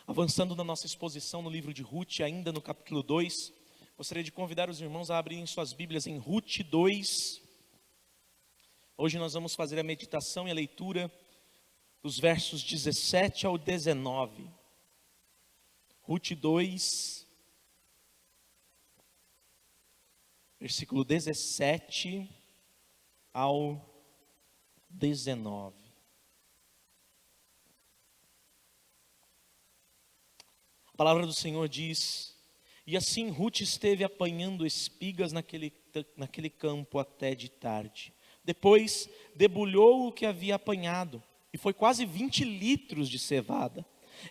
Avançando na nossa exposição no livro de Ruth, ainda no capítulo 2, gostaria de convidar os irmãos a abrirem suas Bíblias em Ruth 2. Hoje nós vamos fazer a meditação e a leitura dos versos 17 ao 19. Ruth 2, versículo 17 ao 19. A palavra do Senhor diz: e assim Ruth esteve apanhando espigas naquele campo até de tarde. Depois debulhou o que havia apanhado, e foi quase 20 litros de cevada.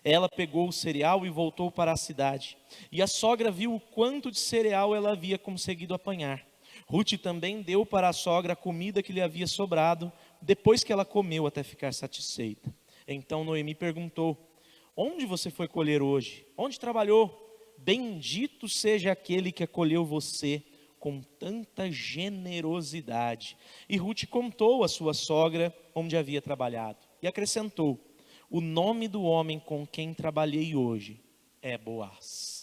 Ela pegou o cereal e voltou para a cidade. E a sogra viu o quanto de cereal ela havia conseguido apanhar. Ruth também deu para a sogra a comida que lhe havia sobrado, depois que ela comeu até ficar satisfeita. Então Noemi perguntou: onde você foi colher hoje? Onde trabalhou? Bendito seja aquele que acolheu você com tanta generosidade. E Ruth contou à sua sogra onde havia trabalhado. E acrescentou: o nome do homem com quem trabalhei hoje é Boaz.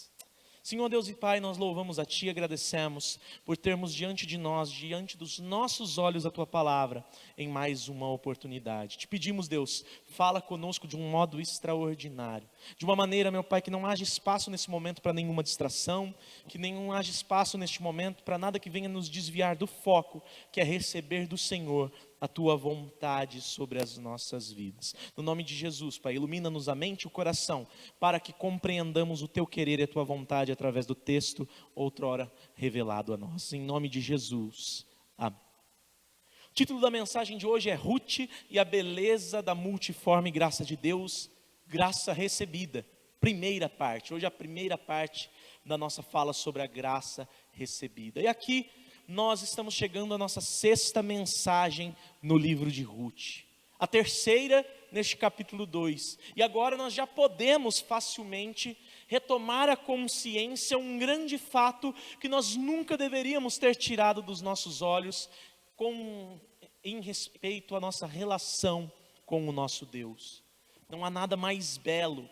Senhor Deus e Pai, nós louvamos a Ti e agradecemos por termos diante de nós, diante dos nossos olhos a Tua palavra, em mais uma oportunidade. Te pedimos, Deus, fala conosco de um modo extraordinário, de uma maneira, meu Pai, que não haja espaço nesse momento para nenhuma distração, que não haja espaço neste momento para nada que venha nos desviar do foco, que é receber do Senhor a Tua vontade sobre as nossas vidas. No nome de Jesus, Pai, ilumina-nos a mente e o coração, para que compreendamos o Teu querer e a Tua vontade através do texto, outrora revelado a nós. Em nome de Jesus, amém. O título da mensagem de hoje é Ruth e a beleza da multiforme graça de Deus, graça recebida. Primeira parte, hoje a primeira parte da nossa fala sobre a graça recebida. E aqui nós estamos chegando à nossa sexta mensagem no livro de Ruth. A terceira neste capítulo 2. E agora nós já podemos facilmente retomar a consciência um grande fato que nós nunca deveríamos ter tirado dos nossos olhos em respeito à nossa relação com o nosso Deus. Não há nada mais belo,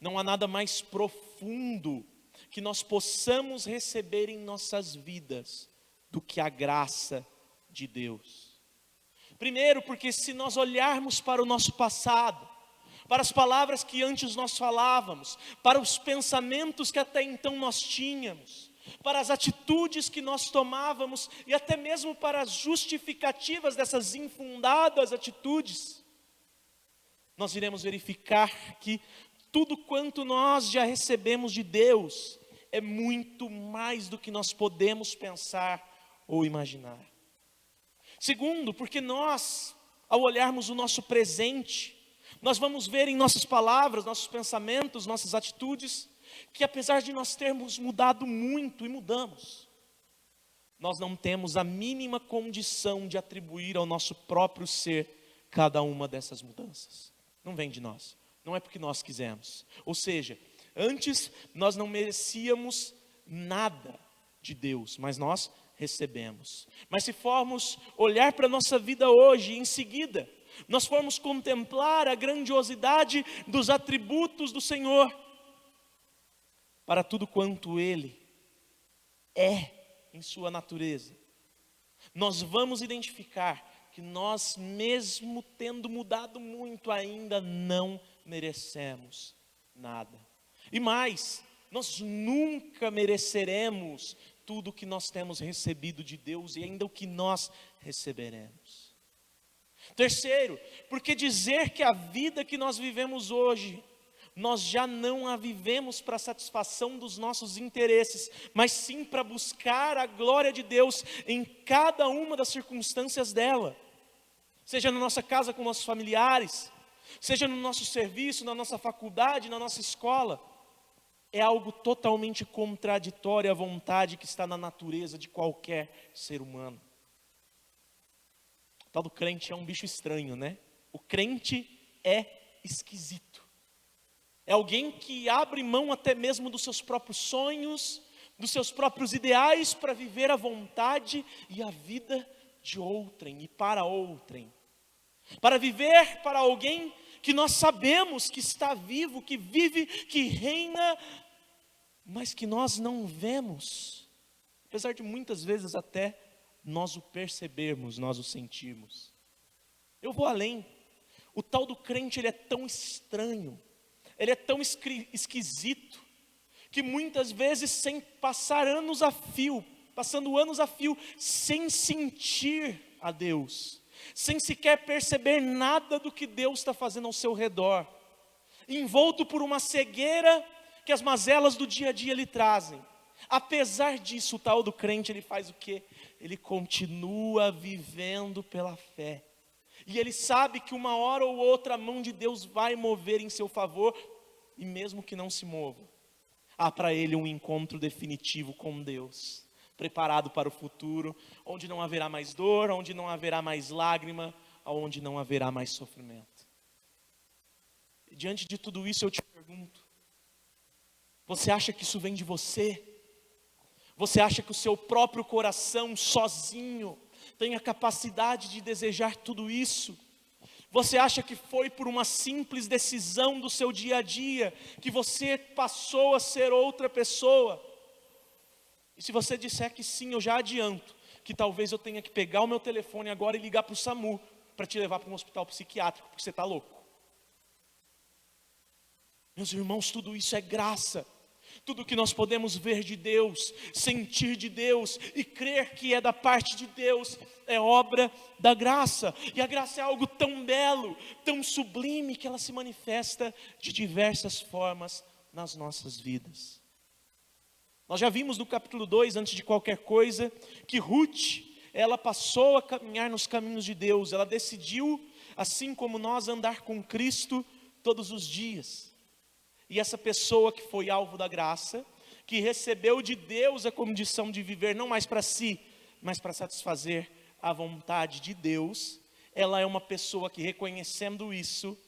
não há nada mais profundo que nós possamos receber em nossas vidas do que a graça de Deus. Primeiro, porque se nós olharmos para o nosso passado, para as palavras que antes nós falávamos, para os pensamentos que até então nós tínhamos, para as atitudes que nós tomávamos e até mesmo para as justificativas dessas infundadas atitudes, nós iremos verificar que tudo quanto nós já recebemos de Deus é muito mais do que nós podemos pensar ou imaginar. Segundo, porque nós, ao olharmos o nosso presente, nós vamos ver em nossas palavras, nossos pensamentos, nossas atitudes, que apesar de nós termos mudado muito e mudamos, nós não temos a mínima condição de atribuir ao nosso próprio ser cada uma dessas mudanças. Não vem de nós, não é porque nós quisemos. Ou seja, antes nós não merecíamos nada de Deus, mas nós recebemos. Mas se formos olhar para a nossa vida hoje, em seguida, nós formos contemplar a grandiosidade dos atributos do Senhor, para tudo quanto Ele é em sua natureza, nós vamos identificar que nós, mesmo tendo mudado muito, ainda não merecemos nada. E mais, nós nunca mereceremos tudo o que nós temos recebido de Deus e ainda o que nós receberemos. Terceiro, porque dizer que a vida que nós vivemos hoje, nós já não a vivemos para a satisfação dos nossos interesses, mas sim para buscar a glória de Deus em cada uma das circunstâncias dela. Seja na nossa casa com nossos familiares, seja no nosso serviço, na nossa faculdade, na nossa escola. É algo totalmente contraditório à vontade que está na natureza de qualquer ser humano. O tal do crente é um bicho estranho, né? O crente é esquisito. É alguém que abre mão até mesmo dos seus próprios sonhos, dos seus próprios ideais para viver a vontade e a vida de outrem e para outrem. para viver para alguém que nós sabemos que está vivo, que vive, que reina, mas que nós não vemos, apesar de muitas vezes até nós o percebermos, nós o sentirmos. Eu vou além. O tal do crente, ele é tão estranho, ele é tão esquisito, que muitas vezes sem passar anos a fio, passando anos a fio, sem sentir a Deus, sem sequer perceber nada do que Deus está fazendo ao seu redor, envolto por uma cegueira que as mazelas do dia a dia lhe trazem. Apesar disso, o tal do crente, ele faz o quê? Ele continua vivendo pela fé. E ele sabe que uma hora ou outra a mão de Deus vai mover em seu favor, e mesmo que não se mova, há para ele um encontro definitivo com Deus, preparado para o futuro, onde não haverá mais dor, onde não haverá mais lágrima, onde não haverá mais sofrimento. E diante de tudo isso eu te pergunto, você acha que isso vem de você? Você acha que o seu próprio coração, sozinho, tem a capacidade de desejar tudo isso? Você acha que foi por uma simples decisão do seu dia a dia que você passou a ser outra pessoa? E se você disser que sim, eu já adianto que talvez eu tenha que pegar o meu telefone agora e ligar para o SAMU para te levar para um hospital psiquiátrico, porque você está louco. Meus irmãos, tudo isso é graça. Tudo que nós podemos ver de Deus, sentir de Deus e crer que é da parte de Deus, é obra da graça. E a graça é algo tão belo, tão sublime, que ela se manifesta de diversas formas nas nossas vidas. Nós já vimos no capítulo 2, antes de qualquer coisa, que Ruth, ela passou a caminhar nos caminhos de Deus. Ela decidiu, assim como nós, andar com Cristo todos os dias. E essa pessoa que foi alvo da graça, que recebeu de Deus a condição de viver não mais para si, mas para satisfazer a vontade de Deus, ela é uma pessoa que, reconhecendo isso,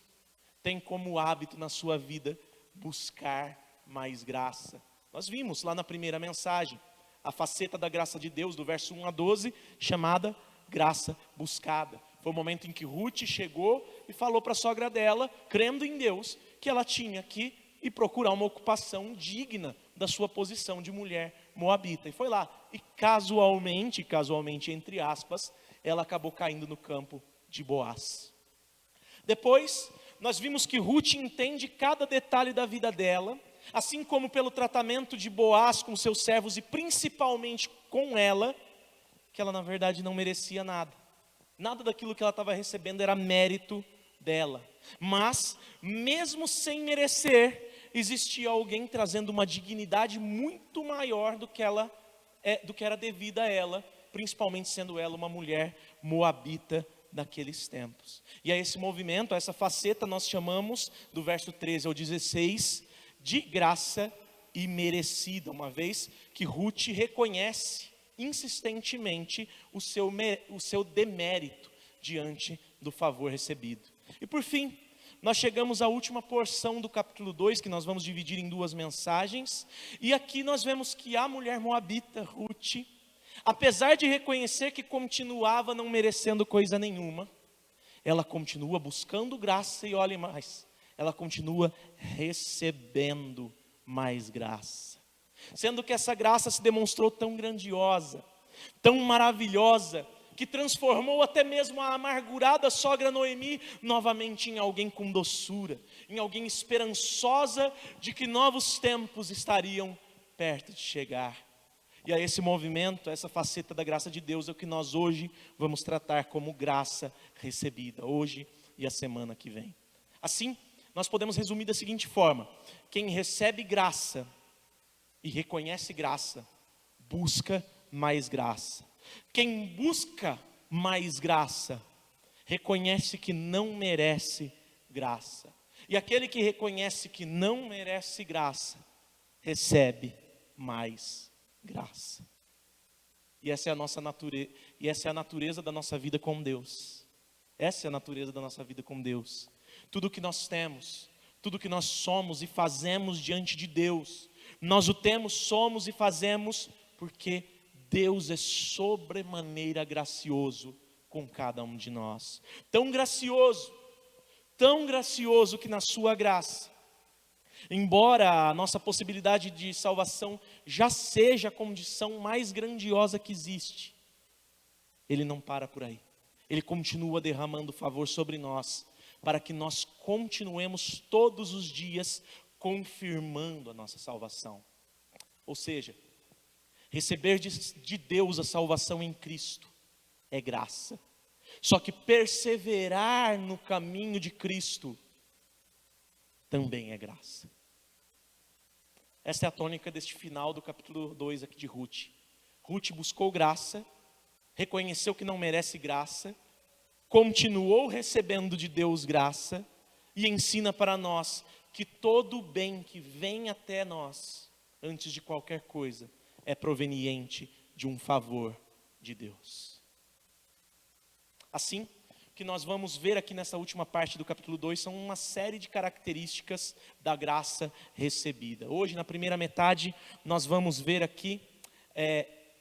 tem como hábito na sua vida buscar mais graça. Nós vimos lá na primeira mensagem a faceta da graça de Deus, do verso 1 a 12, chamada graça buscada. Foi o momento em que Ruth chegou e falou para a sogra dela, crendo em Deus, que ela tinha que ir procurar uma ocupação digna da sua posição de mulher moabita. E foi lá, e casualmente entre aspas, ela acabou caindo no campo de Boaz. Depois, nós vimos que Ruth entende cada detalhe da vida dela, assim como pelo tratamento de Boaz com seus servos e principalmente com ela, que ela na verdade não merecia nada. Nada daquilo que ela estava recebendo era mérito dela. Mas, mesmo sem merecer, existia alguém trazendo uma dignidade muito maior do que era devida a ela, principalmente sendo ela uma mulher moabita naqueles tempos. E a esse movimento, a essa faceta, nós chamamos, do verso 13 ao 16, de graça imerecida, uma vez que Ruth reconhece insistentemente o seu demérito diante do favor recebido. E por fim, nós chegamos à última porção do capítulo 2, que nós vamos dividir em duas mensagens, e aqui nós vemos que a mulher moabita, Ruth, apesar de reconhecer que continuava não merecendo coisa nenhuma, ela continua buscando graça e olhe mais, ela continua recebendo mais graça. Sendo que essa graça se demonstrou tão grandiosa, tão maravilhosa, que transformou até mesmo a amargurada sogra Noemi novamente em alguém com doçura, em alguém esperançosa de que novos tempos estariam perto de chegar. E a esse movimento, essa faceta da graça de Deus é o que nós hoje vamos tratar como graça recebida, hoje e a semana que vem. Assim, nós podemos resumir da seguinte forma: quem recebe graça e reconhece graça, busca mais graça. Quem busca mais graça, reconhece que não merece graça. E aquele que reconhece que não merece graça, recebe mais graça. E essa é a nossa natureza, e essa é a natureza da nossa vida com Deus. Essa é a natureza da nossa vida com Deus. Tudo que nós temos, tudo que nós somos e fazemos diante de Deus, nós o temos, somos e fazemos porque Deus é sobremaneira gracioso com cada um de nós. Tão gracioso que na sua graça, embora a nossa possibilidade de salvação já seja a condição mais grandiosa que existe, Ele não para por aí. Ele continua derramando favor sobre nós, para que nós continuemos todos os dias confirmando a nossa salvação. Ou seja, receber de Deus a salvação em Cristo é graça. Só que perseverar no caminho de Cristo também é graça. Essa é a tônica deste final do capítulo 2 aqui de Ruth. Ruth buscou graça, reconheceu que não merece graça, continuou recebendo de Deus graça e ensina para nós que todo o bem que vem até nós, antes de qualquer coisa, é proveniente de um favor de Deus. Assim, o que nós vamos ver aqui nessa última parte do capítulo 2 são uma série de características da graça recebida. Hoje, na primeira metade, nós vamos ver aqui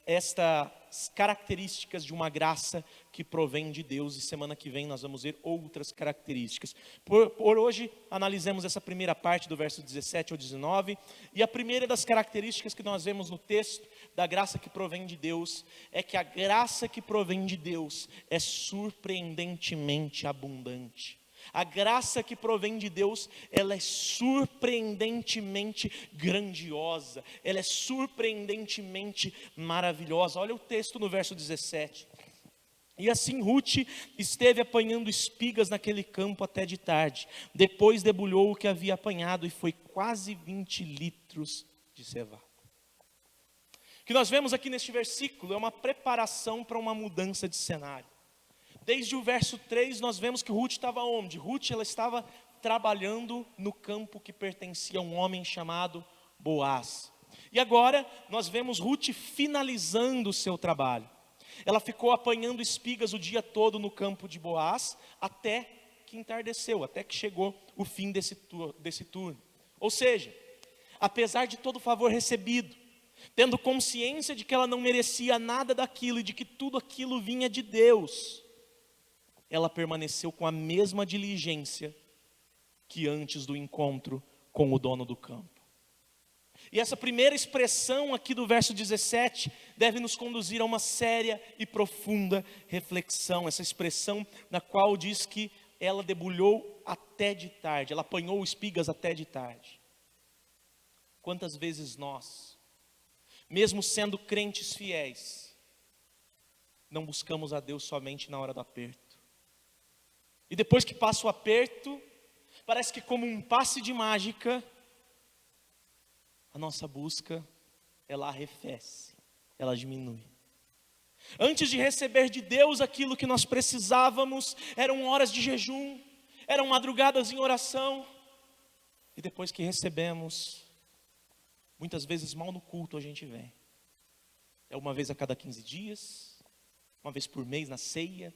estas características de uma graça que provém de Deus, e semana que vem nós vamos ver outras características. Por hoje, analisemos essa primeira parte do verso 17 ao 19, e a primeira das características que nós vemos no texto da graça que provém de Deus, é que a graça que provém de Deus é surpreendentemente abundante. A graça que provém de Deus, ela é surpreendentemente grandiosa, ela é surpreendentemente maravilhosa. Olha o texto no verso 17. E assim Ruth esteve apanhando espigas naquele campo até de tarde. Depois debulhou o que havia apanhado e foi quase 20 litros de cevada. O que nós vemos aqui neste versículo é uma preparação para uma mudança de cenário. Desde o verso 3 nós vemos que Ruth estava onde? Ruth, ela estava trabalhando no campo que pertencia a um homem chamado Boaz. E agora nós vemos Ruth finalizando o seu trabalho. Ela ficou apanhando espigas o dia todo no campo de Boaz, até que entardeceu, até que chegou o fim desse turno. Ou seja, apesar de todo o favor recebido, tendo consciência de que ela não merecia nada daquilo e de que tudo aquilo vinha de Deus, ela permaneceu com a mesma diligência que antes do encontro com o dono do campo. E essa primeira expressão aqui do verso 17 deve nos conduzir a uma séria e profunda reflexão. Essa expressão na qual diz que ela debulhou até de tarde, ela apanhou espigas até de tarde. Quantas vezes nós, mesmo sendo crentes fiéis, não buscamos a Deus somente na hora do aperto? E depois que passa o aperto, parece que como um passe de mágica, a nossa busca, ela arrefece, ela diminui. Antes de receber de Deus aquilo que nós precisávamos, eram horas de jejum, eram madrugadas em oração. E depois que recebemos, muitas vezes mal no culto a gente vem. É uma vez a cada 15 dias, uma vez por mês na ceia,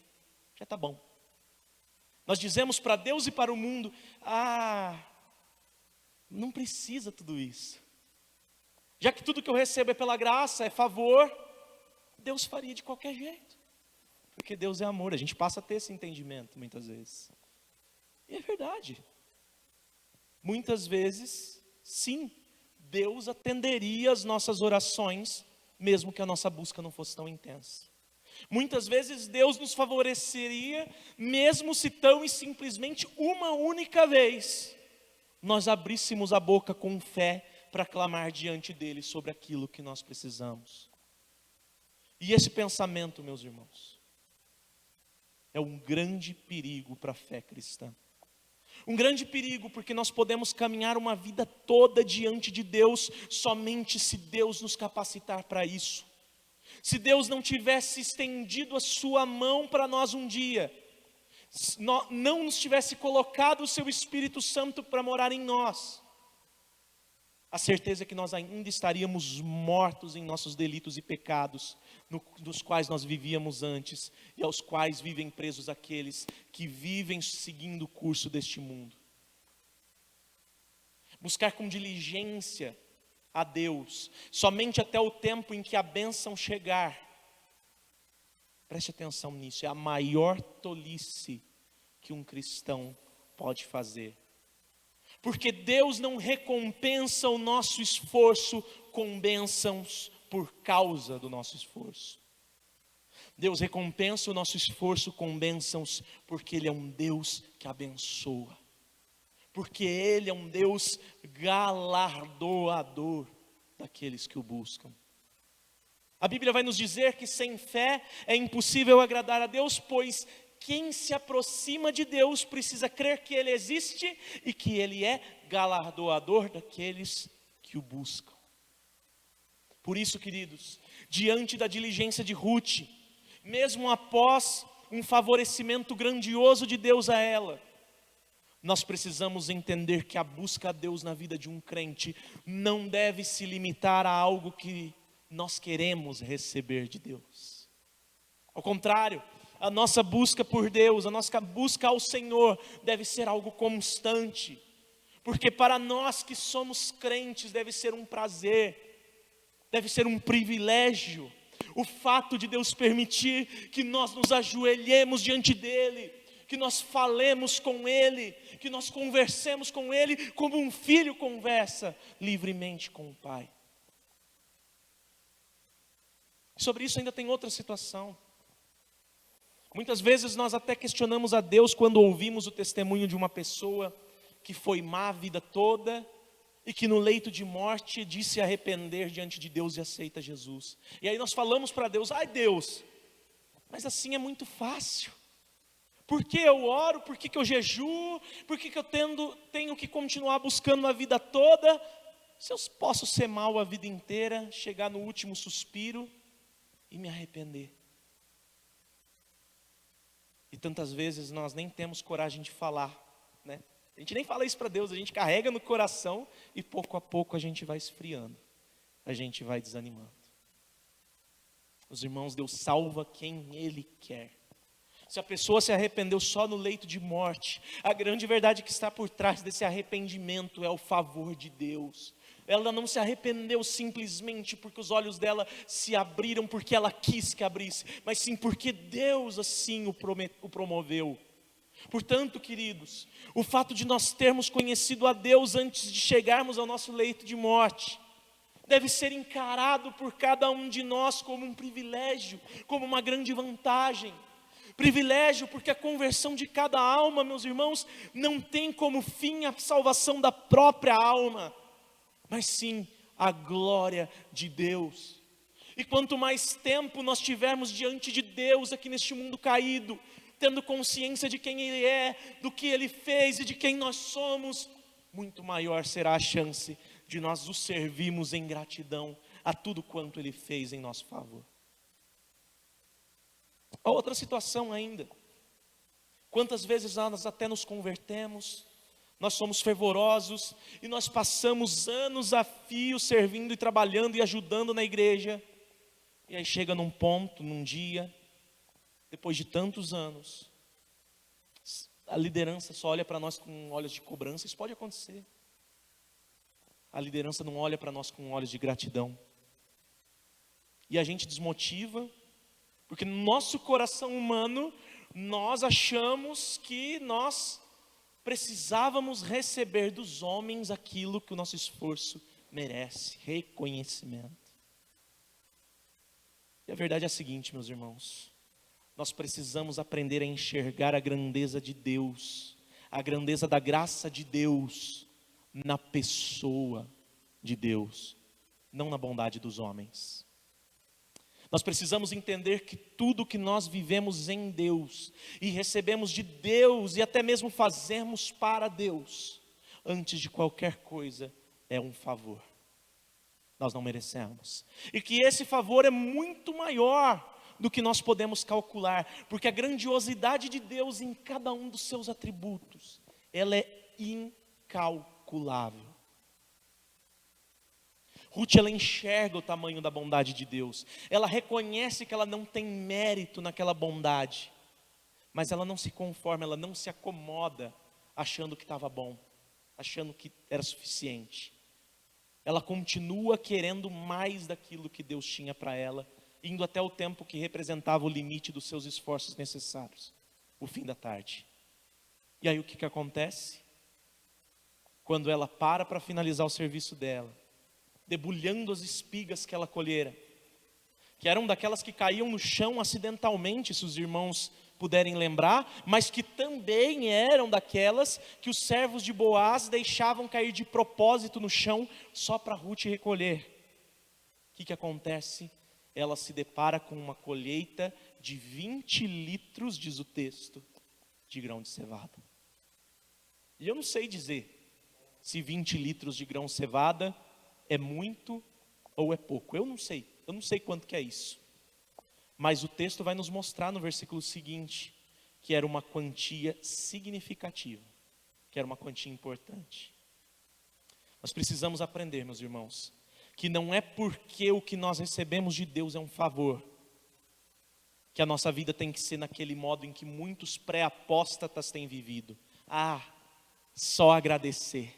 já está bom. Nós dizemos para Deus e para o mundo, não precisa tudo isso. Já que tudo que eu recebo é pela graça, é favor, Deus faria de qualquer jeito. Porque Deus é amor, a gente passa a ter esse entendimento muitas vezes. E é verdade. Muitas vezes, sim, Deus atenderia as nossas orações, mesmo que a nossa busca não fosse tão intensa. Muitas vezes Deus nos favoreceria, mesmo se tão e simplesmente uma única vez nós abríssemos a boca com fé para clamar diante dele sobre aquilo que nós precisamos. E esse pensamento, meus irmãos, é um grande perigo para a fé cristã. Um grande perigo porque nós podemos caminhar uma vida toda diante de Deus somente se Deus nos capacitar para isso. Se Deus não tivesse estendido a sua mão para nós um dia, não nos tivesse colocado o seu Espírito Santo para morar em nós, a certeza é que nós ainda estaríamos mortos em nossos delitos e pecados, dos quais nós vivíamos antes, e aos quais vivem presos aqueles que vivem seguindo o curso deste mundo. Buscar com diligência a Deus, somente até o tempo em que a bênção chegar, Preste atenção nisso, é a maior tolice que um cristão pode fazer. Porque Deus não recompensa o nosso esforço com bênçãos por causa do nosso esforço. Deus recompensa o nosso esforço com bênçãos porque Ele é um Deus que abençoa. Porque Ele é um Deus galardoador daqueles que o buscam. A Bíblia vai nos dizer que sem fé é impossível agradar a Deus, pois quem se aproxima de Deus precisa crer que Ele existe e que Ele é galardoador daqueles que o buscam. Por isso, queridos, diante da diligência de Ruth, mesmo após um favorecimento grandioso de Deus a ela, nós precisamos entender que a busca a Deus na vida de um crente não deve se limitar a algo que nós queremos receber de Deus. Ao contrário, a nossa busca por Deus, a nossa busca ao Senhor deve ser algo constante. Porque para nós que somos crentes deve ser um prazer, deve ser um privilégio o fato de Deus permitir que nós nos ajoelhemos diante dEle, que nós falemos com Ele, que nós conversemos com Ele como um filho conversa livremente com o Pai. Sobre isso ainda tem outra situação. Muitas vezes nós até questionamos a Deus quando ouvimos o testemunho de uma pessoa que foi má a vida toda e que no leito de morte disse arrepender diante de Deus e aceita Jesus. E aí nós falamos para Deus: ai Deus, mas assim é muito fácil. Por que eu oro? Por que eu jejuo? Por que eu tenho que continuar buscando a vida toda? Se eu posso ser mal a vida inteira, chegar no último suspiro e me arrepender. E tantas vezes nós nem temos coragem de falar, né? A gente nem fala isso para Deus, a gente carrega no coração e pouco a pouco a gente vai esfriando, a gente vai desanimando. Os irmãos, Deus salva quem Ele quer. Se a pessoa se arrependeu só no leito de morte, a grande verdade que está por trás desse arrependimento é o favor de Deus. Ela não se arrependeu simplesmente porque os olhos dela se abriram porque ela quis que abrisse, mas sim porque Deus assim o promoveu. Portanto, queridos, o fato de nós termos conhecido a Deus antes de chegarmos ao nosso leito de morte, deve ser encarado por cada um de nós como um privilégio, como uma grande vantagem. Privilégio porque a conversão de cada alma, meus irmãos, não tem como fim a salvação da própria alma, mas sim a glória de Deus. E quanto mais tempo nós tivermos diante de Deus aqui neste mundo caído, tendo consciência de quem Ele é, do que Ele fez e de quem nós somos, muito maior será a chance de nós o servirmos em gratidão a tudo quanto Ele fez em nosso favor. A outra situação ainda, quantas vezes nós até nos convertemos, nós somos fervorosos e nós passamos anos a fio servindo e trabalhando e ajudando na igreja, e aí chega num ponto, num dia, depois de tantos anos, a liderança só olha para nós com olhos de cobrança. Isso pode acontecer. A liderança não olha para nós com olhos de gratidão, e a gente desmotiva, porque no nosso coração humano, nós achamos que nós precisávamos receber dos homens aquilo que o nosso esforço merece, reconhecimento. E a verdade é a seguinte, meus irmãos, nós precisamos aprender a enxergar a grandeza de Deus, a grandeza da graça de Deus, na pessoa de Deus, não na bondade dos homens. Nós precisamos entender que tudo que nós vivemos em Deus e recebemos de Deus e até mesmo fazemos para Deus, antes de qualquer coisa, é um favor. Nós não merecemos. E que esse favor é muito maior do que nós podemos calcular, porque a grandiosidade de Deus em cada um dos seus atributos, ela é incalculável. Ruth, ela enxerga o tamanho da bondade de Deus, ela reconhece que ela não tem mérito naquela bondade, mas ela não se conforma, ela não se acomoda achando que estava bom, achando que era suficiente. Ela continua querendo mais daquilo que Deus tinha para ela indo até o tempo que representava o limite dos seus esforços necessários, o fim da tarde. E aí o que acontece? Quando ela para finalizar o serviço dela, debulhando as espigas que ela colhera, que eram daquelas que caíam no chão acidentalmente, se os irmãos puderem lembrar, mas que também eram daquelas que os servos de Boaz deixavam cair de propósito no chão, só para Ruth recolher. O que acontece? Ela se depara com uma colheita de 20 litros, diz o texto, de grão de cevada. E eu não sei dizer se 20 litros de grão de cevada é muito ou é pouco. Eu não sei quanto que é isso. Mas o texto vai nos mostrar no versículo seguinte, que era uma quantia significativa, que era uma quantia importante. Nós precisamos aprender, meus irmãos, que não é porque o que nós recebemos de Deus é um favor, que a nossa vida tem que ser naquele modo em que muitos pré-apóstatas têm vivido. Só agradecer.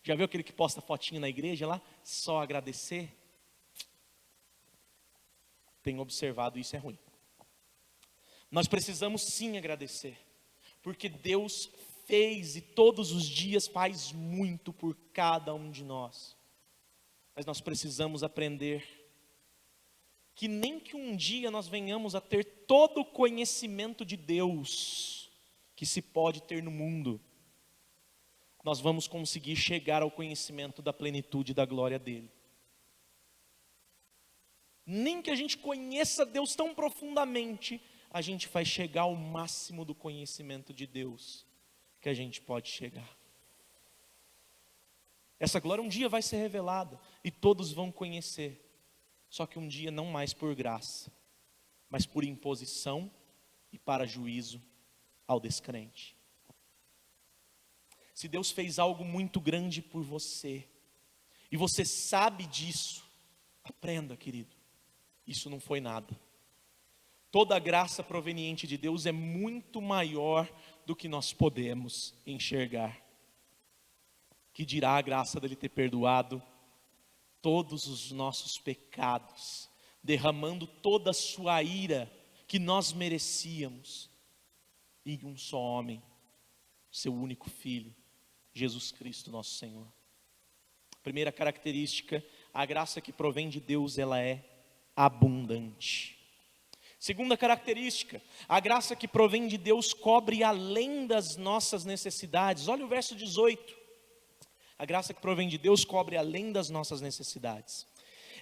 Já viu aquele que posta fotinho na igreja lá? Só agradecer? Tenho observado, isso é ruim. Nós precisamos sim agradecer, porque Deus fez e todos os dias faz muito por cada um de nós. Mas nós precisamos aprender que nem que um dia nós venhamos a ter todo o conhecimento de Deus que se pode ter no mundo, nós vamos conseguir chegar ao conhecimento da plenitude da glória dele. Nem que a gente conheça Deus tão profundamente, a gente vai chegar ao máximo do conhecimento de Deus que a gente pode chegar. Essa glória um dia vai ser revelada e todos vão conhecer. Só que um dia não mais por graça, mas por imposição e para juízo ao descrente. Se Deus fez algo muito grande por você, e você sabe disso, aprenda, querido. Isso não foi nada. Toda a graça proveniente de Deus é muito maior do que nós podemos enxergar. Que dirá a graça dele ter perdoado todos os nossos pecados, derramando toda a sua ira que nós merecíamos em um só homem, seu único Filho, Jesus Cristo, nosso Senhor. Primeira característica, a graça que provém de Deus, ela é abundante. Segunda característica, a graça que provém de Deus cobre além das nossas necessidades. Olha o verso 18. A graça que provém de Deus cobre além das nossas necessidades.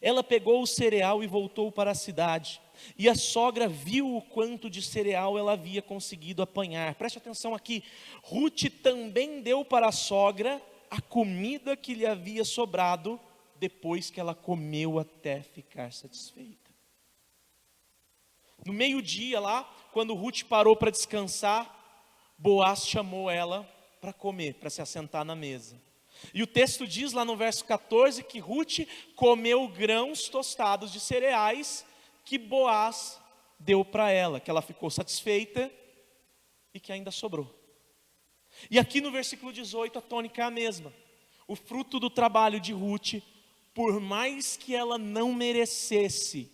Ela pegou o cereal e voltou para a cidade. E a sogra viu o quanto de cereal ela havia conseguido apanhar. Preste atenção aqui. Ruth também deu para a sogra a comida que lhe havia sobrado, depois que ela comeu até ficar satisfeita. No meio-dia lá, quando Ruth parou para descansar, Boaz chamou ela para comer, para se assentar na mesa. E o texto diz lá no verso 14 que Ruth comeu grãos tostados de cereais que Boaz deu para ela, que ela ficou satisfeita e que ainda sobrou. E aqui no versículo 18 a tônica é a mesma. O fruto do trabalho de Ruth, por mais que ela não merecesse,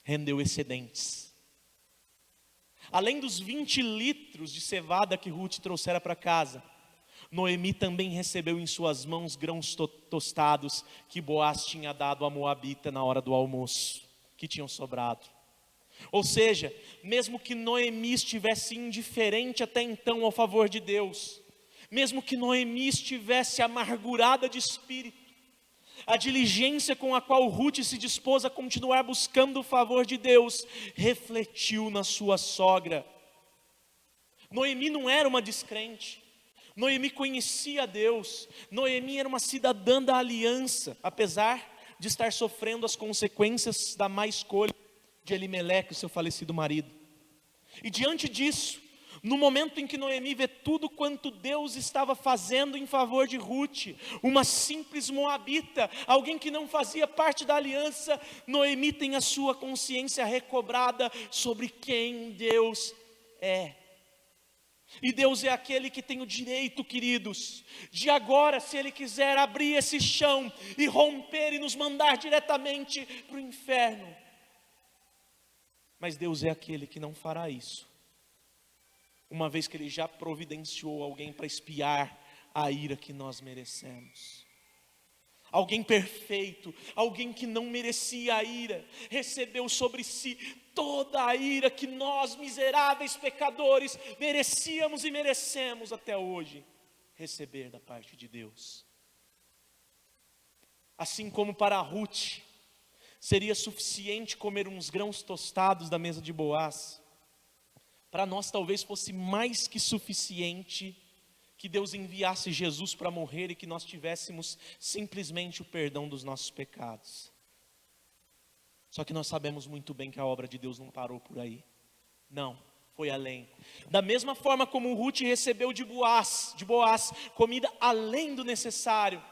rendeu excedentes. Além dos 20 litros de cevada que Ruth trouxera para casa, Noemi também recebeu em suas mãos grãos tostados que Boaz tinha dado a Moabita na hora do almoço, que tinham sobrado. Ou seja, mesmo que Noemi estivesse indiferente até então ao favor de Deus, mesmo que Noemi estivesse amargurada de espírito, a diligência com a qual Ruth se dispôs a continuar buscando o favor de Deus, refletiu na sua sogra. Noemi não era uma descrente. Noemi conhecia Deus. Noemi era uma cidadã da aliança, apesar de estar sofrendo as consequências da má escolha de Elimeleque, seu falecido marido. E diante disso, no momento em que Noemi vê tudo quanto Deus estava fazendo em favor de Ruth, uma simples moabita, alguém que não fazia parte da aliança, Noemi tem a sua consciência recobrada sobre quem Deus é. E Deus é aquele que tem o direito, queridos, de agora, se Ele quiser, abrir esse chão e romper e nos mandar diretamente para o inferno. Mas Deus é aquele que não fará isso, uma vez que Ele já providenciou alguém para expiar a ira que nós merecemos. Alguém perfeito, alguém que não merecia a ira, recebeu sobre si toda a ira que nós, miseráveis pecadores, merecíamos e merecemos até hoje receber da parte de Deus. Assim como para Ruth seria suficiente comer uns grãos tostados da mesa de Boaz, para nós talvez fosse mais que suficiente que Deus enviasse Jesus para morrer e que nós tivéssemos simplesmente o perdão dos nossos pecados. Só que nós sabemos muito bem que a obra de Deus não parou por aí. Não, foi além. Da mesma forma como Ruth recebeu de Boaz comida além do necessário,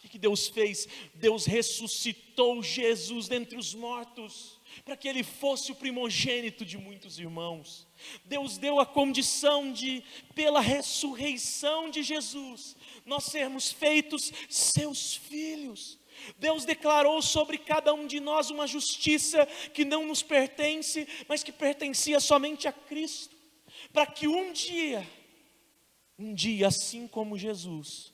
o que Deus fez? Deus ressuscitou Jesus dentre os mortos, para que Ele fosse o primogênito de muitos irmãos. Deus deu a condição de, pela ressurreição de Jesus, nós sermos feitos seus filhos. Deus declarou sobre cada um de nós uma justiça que não nos pertence, mas que pertencia somente a Cristo, para que um dia, assim como Jesus,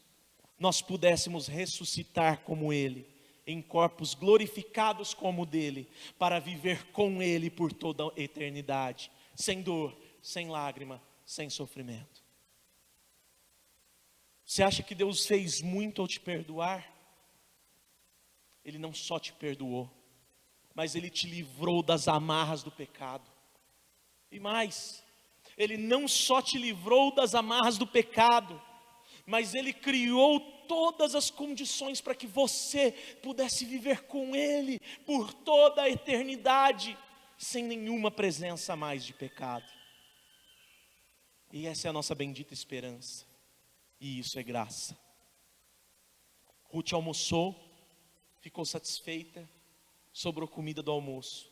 nós pudéssemos ressuscitar como Ele, em corpos glorificados como o dele, para viver com Ele por toda a eternidade, sem dor, sem lágrima, sem sofrimento. Você acha que Deus fez muito ao te perdoar? Ele não só te perdoou, mas Ele te livrou das amarras do pecado. E mais, Ele não só te livrou das amarras do pecado, mas Ele criou todas as condições para que você pudesse viver com Ele por toda a eternidade, sem nenhuma presença mais de pecado. E essa é a nossa bendita esperança, e isso é graça. Ruth almoçou, ficou satisfeita, sobrou comida do almoço,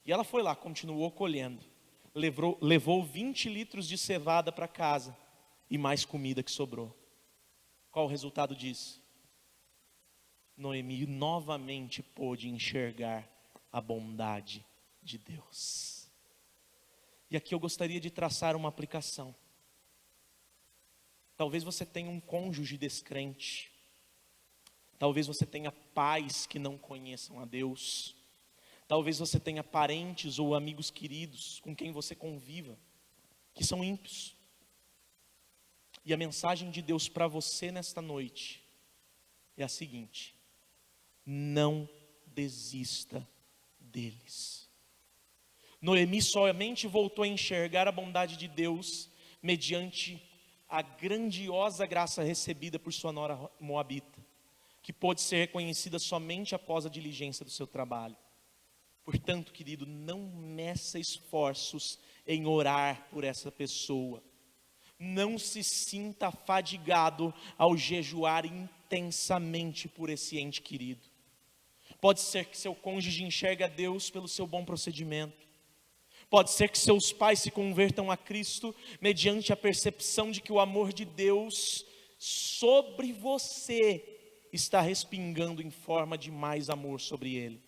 e ela foi lá, continuou colhendo, levou 20 litros de cevada para casa, e mais comida que sobrou. Qual o resultado disso? Noemi novamente pôde enxergar a bondade de Deus. E aqui eu gostaria de traçar uma aplicação. Talvez você tenha um cônjuge descrente. Talvez você tenha pais que não conheçam a Deus. Talvez você tenha parentes ou amigos queridos com quem você conviva, que são ímpios. E a mensagem de Deus para você nesta noite é a seguinte: não desista deles. Noemi somente voltou a enxergar a bondade de Deus mediante a grandiosa graça recebida por sua nora moabita, que pôde ser reconhecida somente após a diligência do seu trabalho. Portanto, querido, não meça esforços em orar por essa pessoa. Não se sinta fadigado ao jejuar intensamente por esse ente querido. Pode ser que seu cônjuge enxergue a Deus pelo seu bom procedimento. Pode ser que seus pais se convertam a Cristo mediante a percepção de que o amor de Deus sobre você está respingando em forma de mais amor sobre ele.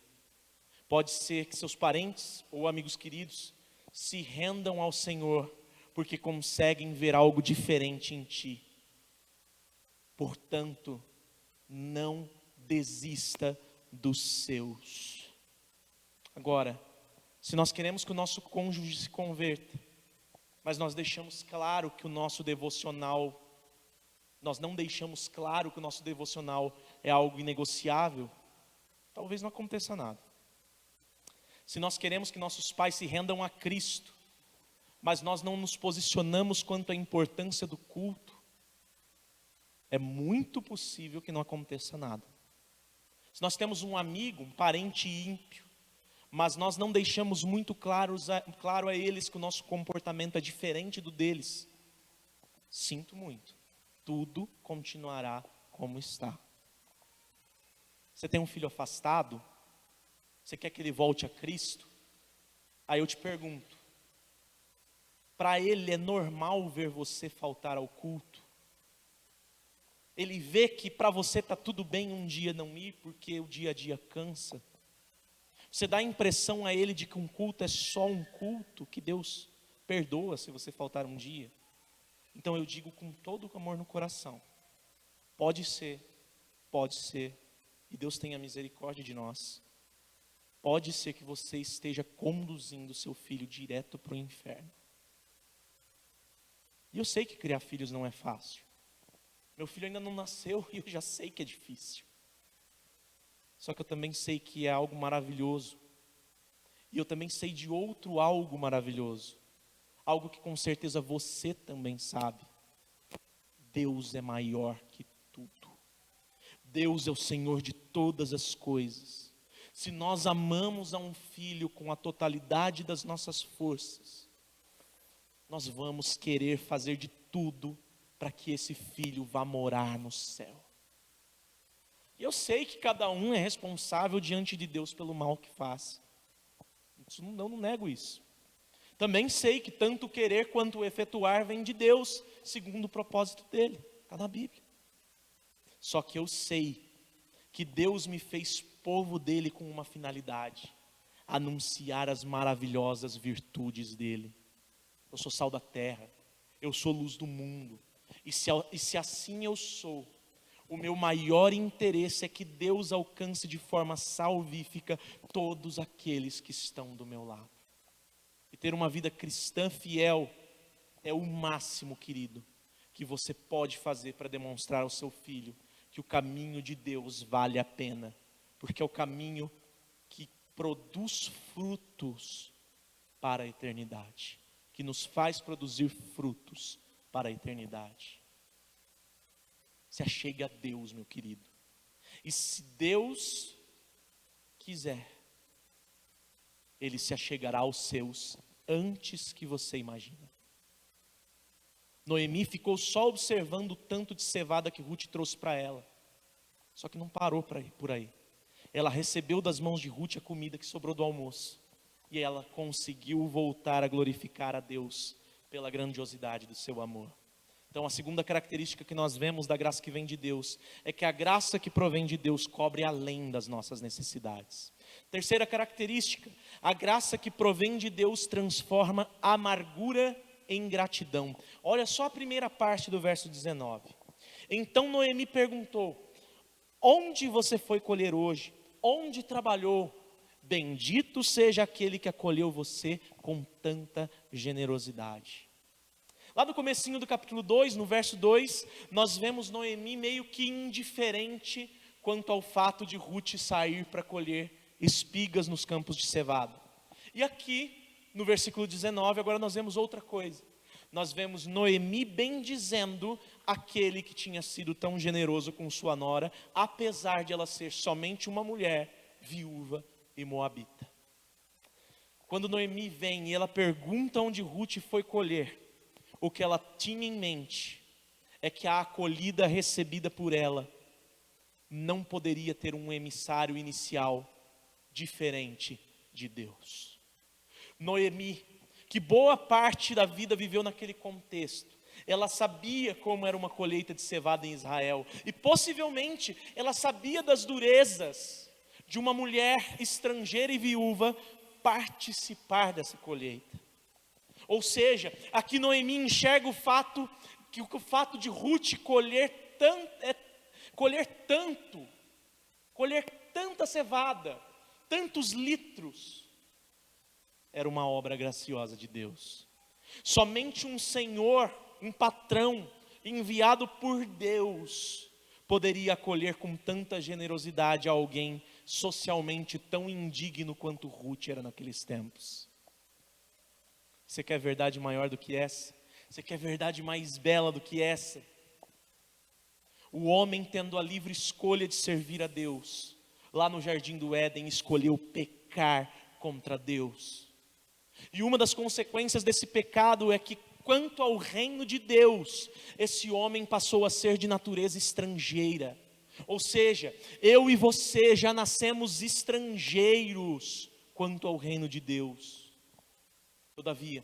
Pode ser que seus parentes ou amigos queridos se rendam ao Senhor porque conseguem ver algo diferente em ti. Portanto, não desista dos seus. Agora, se nós queremos que o nosso cônjuge se converta, mas nós deixamos claro que o nosso devocional, nós não deixamos claro que o nosso devocional é algo inegociável, talvez não aconteça nada. Se nós queremos que nossos pais se rendam a Cristo, mas nós não nos posicionamos quanto à importância do culto, é muito possível que não aconteça nada. Se nós temos um amigo, um parente ímpio, mas nós não deixamos muito claro a eles que o nosso comportamento é diferente do deles, sinto muito, tudo continuará como está. Você tem um filho afastado, você quer que ele volte a Cristo? Aí eu te pergunto, para ele é normal ver você faltar ao culto? Ele vê que para você está tudo bem um dia não ir, porque o dia a dia cansa? Você dá a impressão a ele de que um culto é só um culto, que Deus perdoa se você faltar um dia. Então eu digo com todo o amor no coração, pode ser, e Deus tenha misericórdia de nós. Pode ser que você esteja conduzindo seu filho direto para o inferno. E eu sei que criar filhos não é fácil. Meu filho ainda não nasceu e eu já sei que é difícil. Só que eu também sei que é algo maravilhoso. E eu também sei de outro algo maravilhoso. Algo que com certeza você também sabe. Deus é maior que tudo. Deus é o Senhor de todas as coisas. Se nós amamos a um filho com a totalidade das nossas forças, nós vamos querer fazer de tudo para que esse filho vá morar no céu. E eu sei que cada um é responsável diante de Deus pelo mal que faz. Não nego isso. Também sei que tanto o querer quanto o efetuar vem de Deus, segundo o propósito dele. Está na Bíblia. Só que eu sei que Deus me fez povo dele com uma finalidade: anunciar as maravilhosas virtudes dele. Eu sou sal da terra, eu sou luz do mundo. E se assim eu sou, o meu maior interesse é que Deus alcance de forma salvífica todos aqueles que estão do meu lado. E ter uma vida cristã fiel é o máximo, querido, que você pode fazer para demonstrar ao seu filho que o caminho de Deus vale a pena, porque é o caminho que produz frutos para a eternidade, que nos faz produzir frutos para a eternidade. Se achegue a Deus, meu querido. E se Deus quiser, Ele se achegará aos seus antes que você imagina. Noemi ficou só observando o tanto de cevada que Ruth trouxe para ela. Só que não parou por aí. Ela recebeu das mãos de Ruth a comida que sobrou do almoço. E ela conseguiu voltar a glorificar a Deus pela grandiosidade do seu amor. Então a segunda característica que nós vemos da graça que vem de Deus é que a graça que provém de Deus cobre além das nossas necessidades. Terceira característica, a graça que provém de Deus transforma amargura em gratidão. Olha só a primeira parte do verso 19. Então Noemi perguntou: onde você foi colher hoje? Onde trabalhou? Bendito seja aquele que acolheu você com tanta generosidade. Lá no comecinho do capítulo 2, no verso 2, nós vemos Noemi meio que indiferente quanto ao fato de Ruth sair para colher espigas nos campos de cevada. E aqui, no versículo 19, agora nós vemos outra coisa. Nós vemos Noemi bendizendo aquele que tinha sido tão generoso com sua nora, apesar de ela ser somente uma mulher, viúva e moabita. Quando Noemi vem e ela pergunta onde Ruth foi colher, o que ela tinha em mente é que a acolhida recebida por ela não poderia ter um emissário inicial diferente de Deus. Noemi, que boa parte da vida viveu naquele contexto, ela sabia como era uma colheita de cevada em Israel, e possivelmente ela sabia das durezas de uma mulher estrangeira e viúva participar dessa colheita. Ou seja, aqui Noemi enxerga o fato de Ruth colher tanta cevada, tantos litros, era uma obra graciosa de Deus. Somente um senhor, um patrão enviado por Deus poderia acolher com tanta generosidade alguém socialmente tão indigno quanto Ruth era naqueles tempos. Você quer verdade maior do que essa? Você quer verdade mais bela do que essa? O homem, tendo a livre escolha de servir a Deus, lá no jardim do Éden, escolheu pecar contra Deus. E uma das consequências desse pecado é que, quanto ao reino de Deus, esse homem passou a ser de natureza estrangeira. Ou seja, eu e você já nascemos estrangeiros quanto ao reino de Deus. Todavia,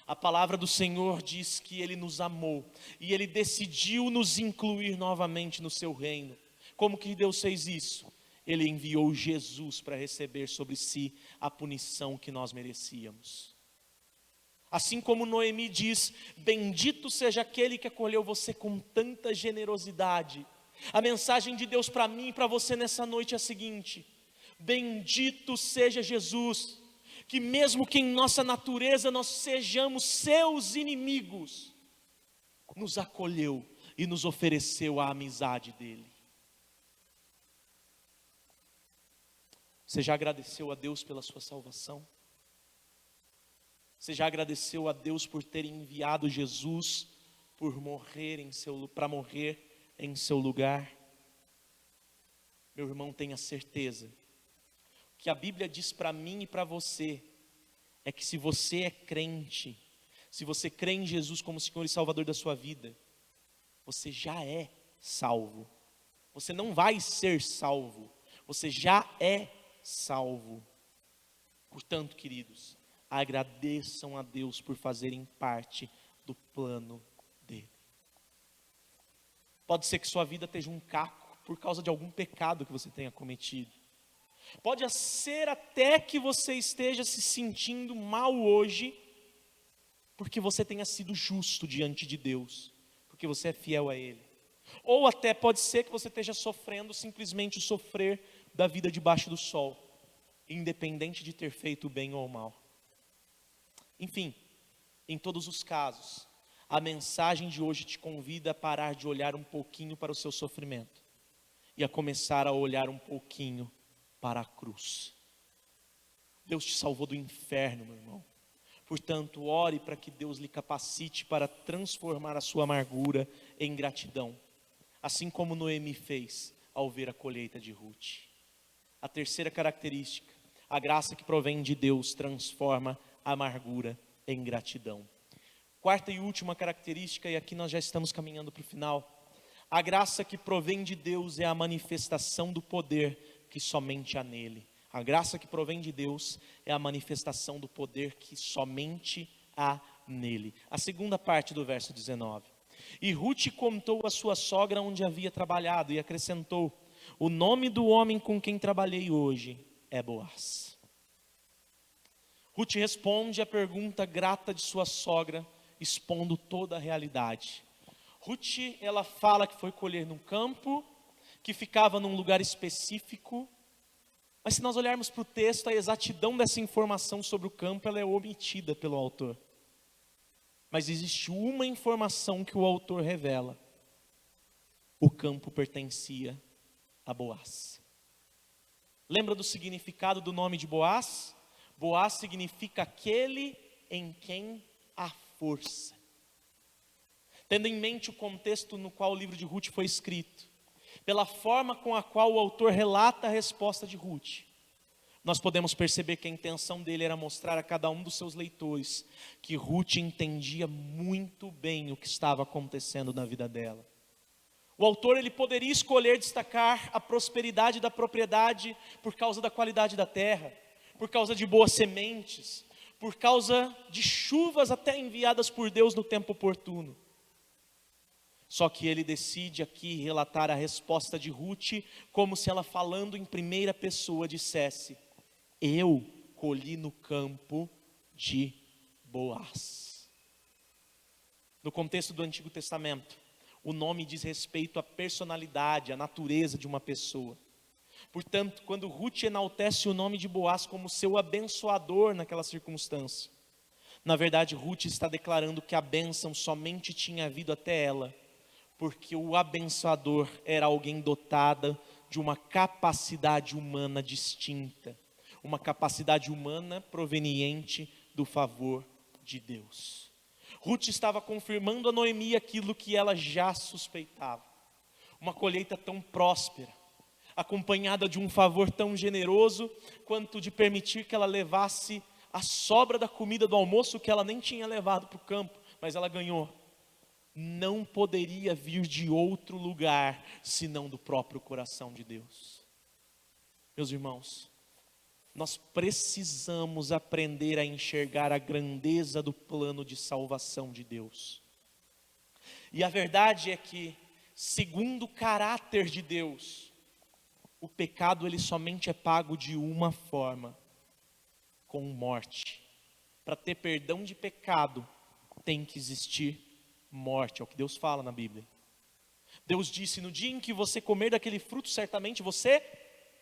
a palavra do Senhor diz que Ele nos amou e Ele decidiu nos incluir novamente no seu reino. Como que Deus fez isso? Ele enviou Jesus para receber sobre si a punição que nós merecíamos. Assim como Noemi diz: bendito seja aquele que acolheu você com tanta generosidade. A mensagem de Deus para mim e para você nessa noite é a seguinte: bendito seja Jesus, que mesmo que em nossa natureza nós sejamos seus inimigos, nos acolheu e nos ofereceu a amizade dele. Você já agradeceu a Deus pela sua salvação? Você já agradeceu a Deus por ter enviado Jesus para morrer em seu lugar? Meu irmão, tenha certeza que a Bíblia diz para mim e para você é que se você é crente, se você crê em Jesus como Senhor e Salvador da sua vida, você já é salvo. Você não vai ser salvo, você já é salvo. Portanto, queridos, agradeçam a Deus por fazerem parte do plano dele. Pode ser que sua vida esteja um caco por causa de algum pecado que você tenha cometido. Pode ser até que você esteja se sentindo mal hoje, porque você tenha sido justo diante de Deus, porque você é fiel a Ele. Ou até pode ser que você esteja sofrendo simplesmente o sofrer da vida debaixo do sol, independente de ter feito o bem ou o mal. Enfim, em todos os casos, a mensagem de hoje te convida a parar de olhar um pouquinho para o seu sofrimento e a começar a olhar um pouquinho para a cruz. Deus te salvou do inferno, meu irmão. Portanto, ore para que Deus lhe capacite para transformar a sua amargura em gratidão, assim como Noemi fez ao ver a colheita de Ruth. A terceira característica: a graça que provém de Deus transforma a amargura em gratidão. Quarta e última característica, e aqui nós já estamos caminhando para o final: a graça que provém de Deus é a manifestação do poder que somente há nele. A graça que provém de Deus é a manifestação do poder que somente há nele. A segunda parte do verso 19. E Ruth contou à sua sogra onde havia trabalhado e acrescentou: o nome do homem com quem trabalhei hoje é Boaz. Ruth responde à pergunta grata de sua sogra, expondo toda a realidade. Ruth, ela fala que foi colher num campo, que ficava num lugar específico. Mas se nós olharmos para o texto, a exatidão dessa informação sobre o campo, ela é omitida pelo autor. Mas existe uma informação que o autor revela: o campo pertencia a Boaz. Lembra do significado do nome de Boaz? Boaz significa aquele em quem há força. Tendo em mente o contexto no qual o livro de Ruth foi escrito, pela forma com a qual o autor relata a resposta de Ruth, nós podemos perceber que a intenção dele era mostrar a cada um dos seus leitores que Ruth entendia muito bem o que estava acontecendo na vida dela. O autor, ele poderia escolher destacar a prosperidade da propriedade por causa da qualidade da terra, por causa de boas sementes, por causa de chuvas até enviadas por Deus no tempo oportuno. Só que ele decide aqui relatar a resposta de Ruth como se ela, falando em primeira pessoa, dissesse: eu colhi no campo de Boaz. No contexto do Antigo Testamento, o nome diz respeito à personalidade, à natureza de uma pessoa. Portanto, quando Ruth enaltece o nome de Boaz como seu abençoador naquela circunstância, na verdade Ruth está declarando que a bênção somente tinha vindo até ela, porque o abençoador era alguém dotado de uma capacidade humana distinta, uma capacidade humana proveniente do favor de Deus. Ruth estava confirmando a Noemi aquilo que ela já suspeitava: uma colheita tão próspera, acompanhada de um favor tão generoso, quanto de permitir que ela levasse a sobra da comida do almoço que ela nem tinha levado para o campo, mas ela ganhou. Não poderia vir de outro lugar, senão do próprio coração de Deus. Meus irmãos, nós precisamos aprender a enxergar a grandeza do plano de salvação de Deus. E a verdade é que, segundo o caráter de Deus, o pecado ele somente é pago de uma forma, com morte. Para ter perdão de pecado, tem que existir morte, é o que Deus fala na Bíblia. Deus disse, no dia em que você comer daquele fruto, certamente você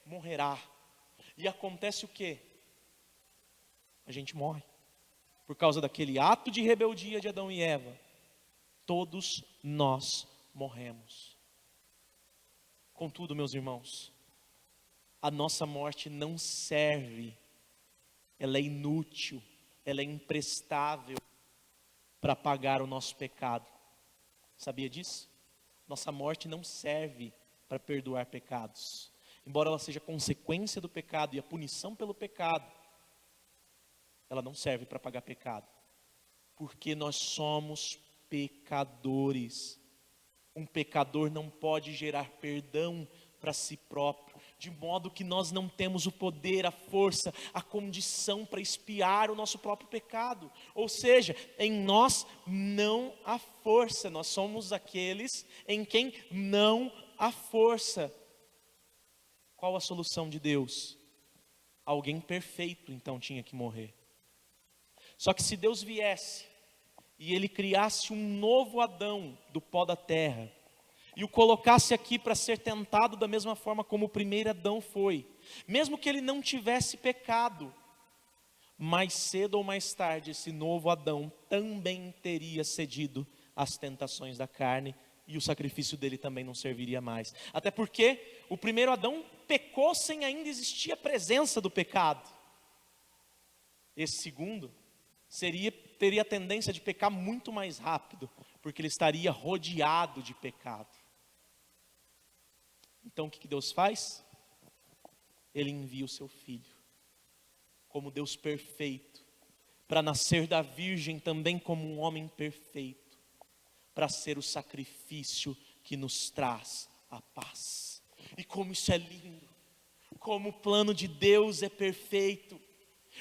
morrerá. E acontece o quê? A gente morre. Por causa daquele ato de rebeldia de Adão e Eva, todos nós morremos. Contudo, meus irmãos, a nossa morte não serve, ela é inútil, ela é imprestável para pagar o nosso pecado. Sabia disso? Nossa morte não serve para perdoar pecados. Embora ela seja consequência do pecado e a punição pelo pecado, ela não serve para pagar pecado. Porque nós somos pecadores. Um pecador não pode gerar perdão para si próprio, de modo que nós não temos o poder, a força, a condição para expiar o nosso próprio pecado. Ou seja, em nós não há força, nós somos aqueles em quem não há força. Qual a solução de Deus? Alguém perfeito então tinha que morrer. Só que se Deus viesse e Ele criasse um novo Adão do pó da terra, e o colocasse aqui para ser tentado da mesma forma como o primeiro Adão foi, mesmo que ele não tivesse pecado, mais cedo ou mais tarde esse novo Adão também teria cedido às tentações da carne, e o sacrifício dele também não serviria mais. Até porque o primeiro Adão pecou sem ainda existir a presença do pecado. Esse segundo teria a tendência de pecar muito mais rápido, porque ele estaria rodeado de pecado. Então o que Deus faz? Ele envia o seu filho, como Deus perfeito, para nascer da virgem também como um homem perfeito, para ser o sacrifício que nos traz a paz. E como isso é lindo, como o plano de Deus é perfeito,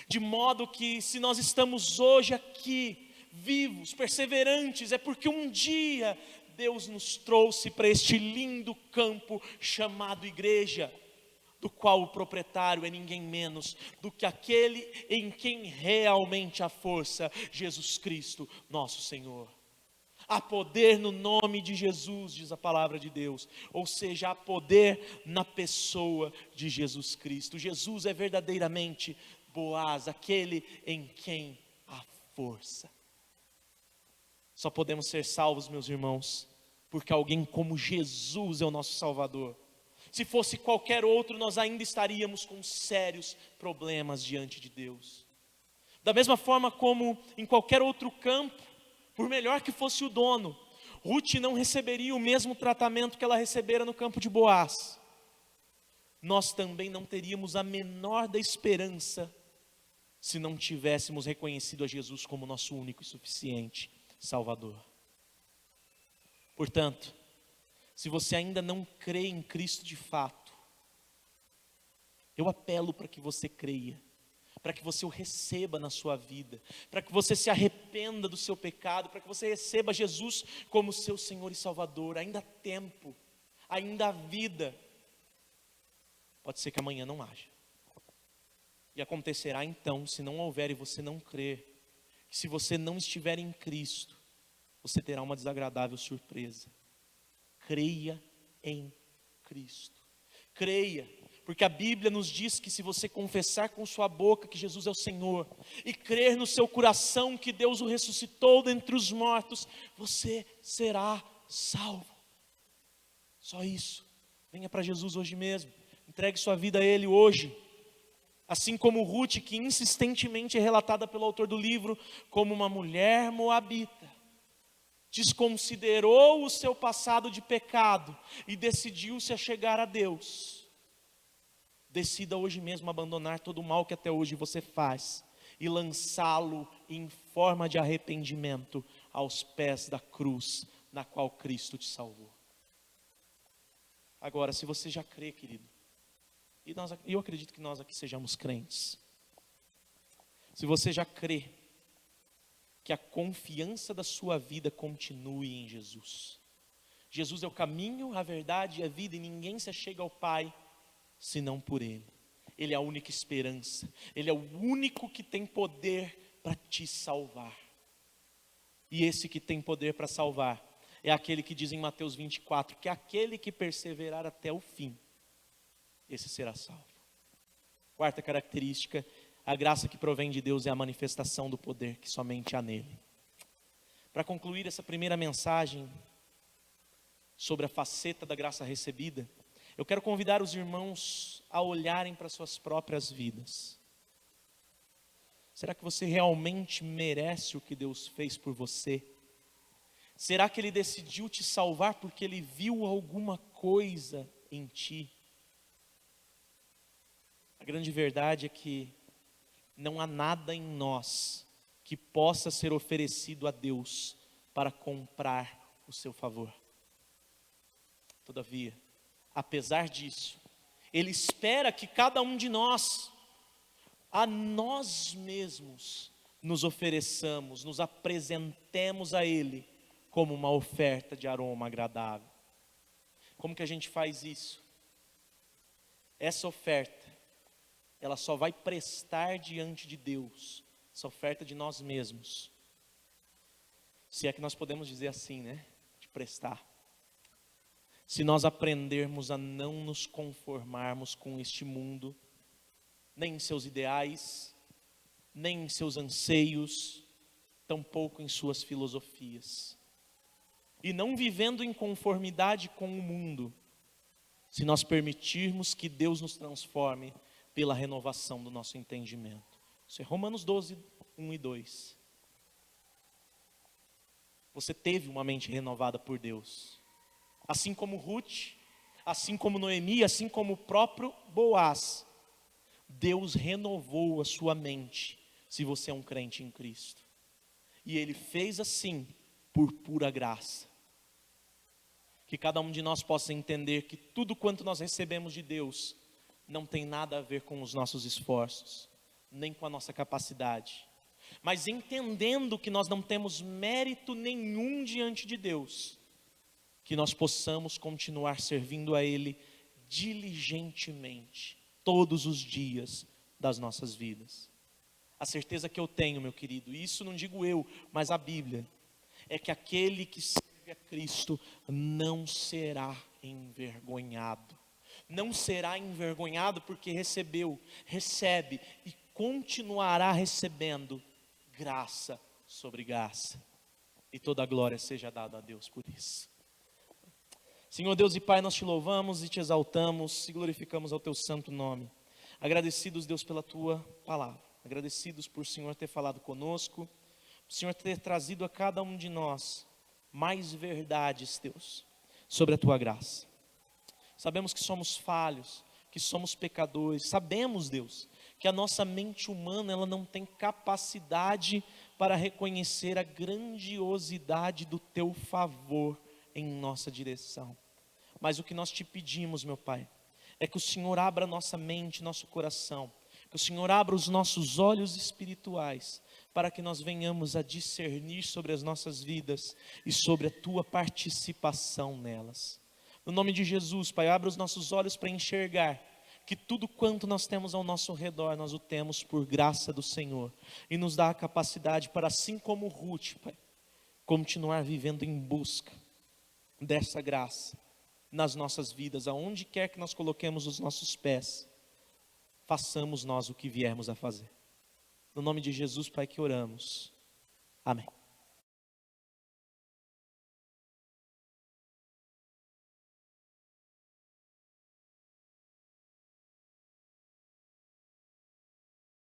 de modo que se nós estamos hoje aqui, vivos, perseverantes, é porque um dia Deus nos trouxe para este lindo campo chamado igreja, do qual o proprietário é ninguém menos do que aquele em quem realmente há força, Jesus Cristo, nosso Senhor. Há poder no nome de Jesus, diz a palavra de Deus, ou seja, há poder na pessoa de Jesus Cristo. Jesus é verdadeiramente Boaz, aquele em quem há força. Só podemos ser salvos, meus irmãos, porque alguém como Jesus é o nosso Salvador. Se fosse qualquer outro, nós ainda estaríamos com sérios problemas diante de Deus. Da mesma forma como em qualquer outro campo, por melhor que fosse o dono, Ruth não receberia o mesmo tratamento que ela recebera no campo de Boaz. Nós também não teríamos a menor da esperança se não tivéssemos reconhecido a Jesus como nosso único e suficiente Salvador. Portanto, se você ainda não crê em Cristo de fato, eu apelo para que você creia, para que você o receba na sua vida, para que você se arrependa do seu pecado, para que você receba Jesus como seu Senhor e Salvador. Ainda há tempo, ainda há vida. Pode ser que amanhã não haja. E acontecerá então, se não houver e você não crer, que se você não estiver em Cristo, você terá uma desagradável surpresa. Creia em Cristo. Creia, porque a Bíblia nos diz que se você confessar com sua boca que Jesus é o Senhor, e crer no seu coração que Deus o ressuscitou dentre os mortos, você será salvo. Só isso. Venha para Jesus hoje mesmo. Entregue sua vida a Ele hoje. Assim como Ruth, que insistentemente é relatada pelo autor do livro como uma mulher moabita, desconsiderou o seu passado de pecado e decidiu-se a chegar a Deus. Decida hoje mesmo abandonar todo o mal que até hoje você faz e lançá-lo em forma de arrependimento aos pés da cruz na qual Cristo te salvou. Agora, se você já crê, querido, e eu acredito que nós aqui sejamos crentes, se você já crê que a confiança da sua vida continue em Jesus. Jesus é o caminho, a verdade e a vida, e ninguém se achega ao Pai senão por Ele. Ele é a única esperança, Ele é o único que tem poder para te salvar. E esse que tem poder para salvar é aquele que diz em Mateus 24, que aquele que perseverar até o fim, esse será salvo. Quarta característica, a graça que provém de Deus é a manifestação do poder que somente há nele. Para concluir essa primeira mensagem sobre a faceta da graça recebida, eu quero convidar os irmãos a olharem para suas próprias vidas. Será que você realmente merece o que Deus fez por você? Será que Ele decidiu te salvar porque Ele viu alguma coisa em ti? A grande verdade é que não há nada em nós que possa ser oferecido a Deus para comprar o seu favor. Todavia, apesar disso, Ele espera que cada um de nós, a nós mesmos, nos ofereçamos, nos apresentemos a Ele como uma oferta de aroma agradável. Como que a gente faz isso? Essa oferta, ela só vai prestar diante de Deus, essa oferta de nós mesmos, se é que nós podemos dizer assim, né? De prestar. Se nós aprendermos a não nos conformarmos com este mundo, nem em seus ideais, nem em seus anseios, tampouco em suas filosofias. E não vivendo em conformidade com o mundo, se nós permitirmos que Deus nos transforme pela renovação do nosso entendimento. Isso é Romanos 12, 1 e 2. Você teve uma mente renovada por Deus. Assim como Ruth, assim como Noemi, assim como o próprio Boaz. Deus renovou a sua mente, se você é um crente em Cristo. E Ele fez assim, por pura graça. Que cada um de nós possa entender que tudo quanto nós recebemos de Deus, não tem nada a ver com os nossos esforços, nem com a nossa capacidade. Mas entendendo que nós não temos mérito nenhum diante de Deus, que nós possamos continuar servindo a Ele diligentemente, todos os dias das nossas vidas. A certeza que eu tenho, meu querido, e isso não digo eu, mas a Bíblia, é que aquele que serve a Cristo não será envergonhado. Não será envergonhado porque recebe e continuará recebendo graça sobre graça. E toda a glória seja dada a Deus por isso. Senhor Deus e Pai, nós te louvamos e te exaltamos e glorificamos ao teu santo nome. Agradecidos, Deus, pela tua palavra. Agradecidos por o Senhor ter falado conosco, por o Senhor ter trazido a cada um de nós mais verdades, Deus, sobre a tua graça. Sabemos que somos falhos, que somos pecadores. Sabemos, Deus, que a nossa mente humana, ela não tem capacidade para reconhecer a grandiosidade do teu favor em nossa direção. Mas o que nós te pedimos, meu Pai, é que o Senhor abra nossa mente, nosso coração, que o Senhor abra os nossos olhos espirituais, para que nós venhamos a discernir sobre as nossas vidas e sobre a tua participação nelas. No nome de Jesus, Pai, abra os nossos olhos para enxergar que tudo quanto nós temos ao nosso redor, nós o temos por graça do Senhor. E nos dá a capacidade para, assim como Ruth, Pai, continuar vivendo em busca dessa graça nas nossas vidas, aonde quer que nós coloquemos os nossos pés, façamos nós o que viermos a fazer. No nome de Jesus, Pai, que oramos. Amém.